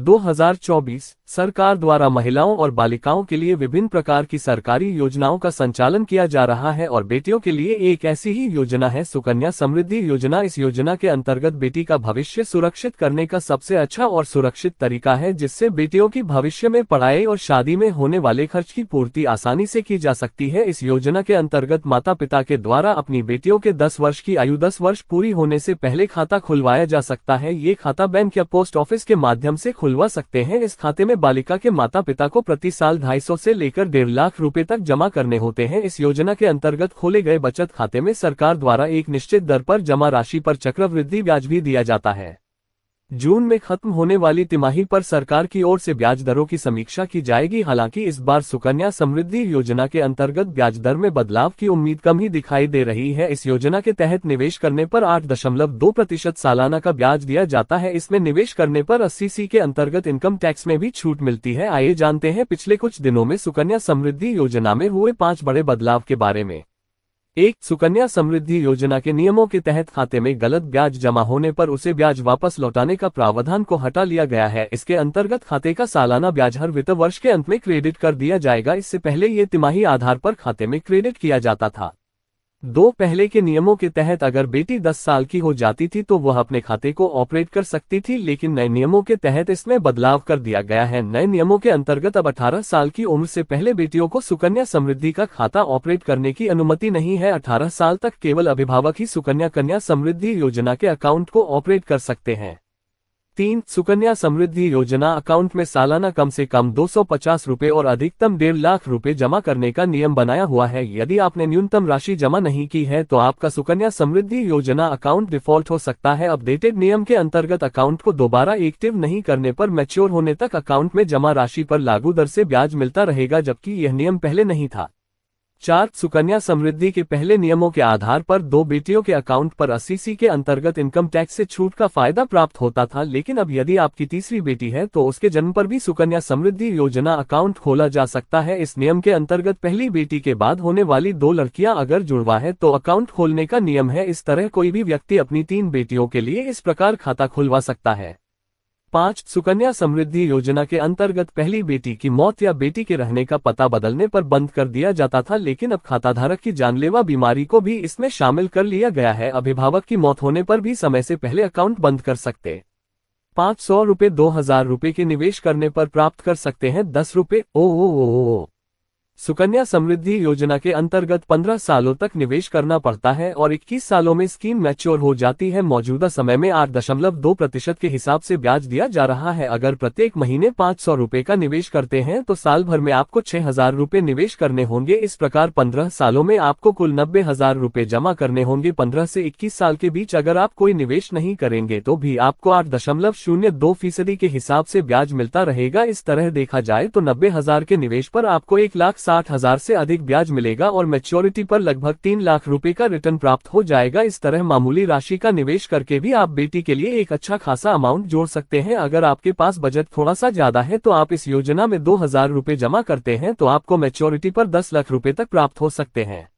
2024 सरकार द्वारा महिलाओं और बालिकाओं के लिए विभिन्न प्रकार की सरकारी योजनाओं का संचालन किया जा रहा है और बेटियों के लिए एक ऐसी ही योजना है सुकन्या समृद्धि योजना। इस योजना के अंतर्गत बेटी का भविष्य सुरक्षित करने का सबसे अच्छा और सुरक्षित तरीका है, जिससे बेटियों की भविष्य में पढ़ाई और शादी में होने वाले खर्च की पूर्ति आसानी से की जा सकती है। इस योजना के अंतर्गत माता पिता के द्वारा अपनी बेटियों के 10 वर्ष की आयु 10 वर्ष पूरी होने से पहले खाता खुलवाया जा सकता है। ये खाता बैंक या पोस्ट ऑफिस के माध्यम से खुलवा सकते हैं। इस खाते में बालिका के माता पिता को प्रति साल 250 से लेकर 1.5 लाख रुपए तक जमा करने होते हैं। इस योजना के अंतर्गत खोले गए बचत खाते में सरकार द्वारा एक निश्चित दर पर जमा राशि पर चक्रवृद्धि ब्याज भी दिया जाता है। जून में खत्म होने वाली तिमाही पर सरकार की ओर से ब्याज दरों की समीक्षा की जाएगी। हालांकि इस बार सुकन्या समृद्धि योजना के अंतर्गत ब्याज दर में बदलाव की उम्मीद कम ही दिखाई दे रही है। इस योजना के तहत निवेश करने पर 8.2% सालाना का ब्याज दिया जाता है। इसमें निवेश करने पर 80C के अंतर्गत इनकम टैक्स में भी छूट मिलती है। आइए जानते हैं पिछले कुछ दिनों में सुकन्या समृद्धि योजना में हुए 5 बड़े बदलाव के बारे में। 1. सुकन्या समृद्धि योजना के नियमों के तहत खाते में गलत ब्याज जमा होने पर उसे ब्याज वापस लौटाने का प्रावधान को हटा लिया गया है। इसके अंतर्गत खाते का सालाना ब्याज हर वित्त वर्ष के अंत में क्रेडिट कर दिया जाएगा। इससे पहले ये तिमाही आधार पर खाते में क्रेडिट किया जाता था। 2. पहले के नियमों के तहत अगर बेटी 10 साल की हो जाती थी तो वह अपने खाते को ऑपरेट कर सकती थी, लेकिन नए नियमों के तहत इसमें बदलाव कर दिया गया है। नए नियमों के अंतर्गत अब 18 साल की उम्र से पहले बेटियों को सुकन्या समृद्धि का खाता ऑपरेट करने की अनुमति नहीं है। 18 साल तक केवल अभिभावक ही कन्या समृद्धि योजना के अकाउंट को ऑपरेट कर सकते हैं। 3. सुकन्या समृद्धि योजना अकाउंट में सालाना कम से कम 250 रुपए और अधिकतम 1.5 लाख रुपए जमा करने का नियम बनाया हुआ है। यदि आपने न्यूनतम राशि जमा नहीं की है तो आपका सुकन्या समृद्धि योजना अकाउंट डिफॉल्ट हो सकता है। अपडेटेड नियम के अंतर्गत अकाउंट को दोबारा एक्टिव नहीं करने पर मैच्योर होने तक अकाउंट में जमा राशि पर लागू दर से ब्याज मिलता रहेगा, जबकि यह नियम पहले नहीं था। 4. सुकन्या समृद्धि के पहले नियमों के आधार पर 2 बेटियों के अकाउंट पर 80C के अंतर्गत इनकम टैक्स से छूट का फायदा प्राप्त होता था, लेकिन अब यदि आपकी तीसरी बेटी है तो उसके जन्म पर भी सुकन्या समृद्धि योजना अकाउंट खोला जा सकता है। इस नियम के अंतर्गत पहली बेटी के बाद होने वाली 2 लड़कियां अगर जुड़वा है तो अकाउंट खोलने का नियम है। इस तरह कोई भी व्यक्ति अपनी 3 बेटियों के लिए इस प्रकार खाता खुलवा सकता है। 5. सुकन्या समृद्धि योजना के अंतर्गत पहली बेटी की मौत या बेटी के रहने का पता बदलने पर बंद कर दिया जाता था, लेकिन अब खाताधारक की जानलेवा बीमारी को भी इसमें शामिल कर लिया गया है। अभिभावक की मौत होने पर भी समय से पहले अकाउंट बंद कर सकते। 500 रुपए 2000 रुपए के निवेश करने पर प्राप्त कर सकते हैं 10 रुपए। सुकन्या समृद्धि योजना के अंतर्गत 15 सालों तक निवेश करना पड़ता है और 21 सालों में स्कीम मैच्योर हो जाती है। मौजूदा समय में 8.2% के हिसाब से ब्याज दिया जा रहा है। अगर प्रत्येक महीने 500 रुपए का निवेश करते हैं तो साल भर में आपको 6000 रुपए निवेश करने होंगे। इस प्रकार 15 सालों में आपको कुल 90,000 रुपए जमा करने होंगे। 15 से 21 साल के बीच अगर आप कोई निवेश नहीं करेंगे तो भी आपको 8.02% के हिसाब से ब्याज मिलता रहेगा। इस तरह देखा जाए तो 90,000 के निवेश पर आपको 1,60,000 से अधिक ब्याज मिलेगा और मैच्योरिटी पर लगभग 3 लाख रुपए का रिटर्न प्राप्त हो जाएगा। इस तरह मामूली राशि का निवेश करके भी आप बेटी के लिए एक अच्छा खासा अमाउंट जोड़ सकते हैं। अगर आपके पास बजट थोड़ा सा ज्यादा है तो आप इस योजना में 2,000 रुपए जमा करते हैं तो आपको मैच्योरिटी पर 10 लाख रुपए तक प्राप्त हो सकते हैं।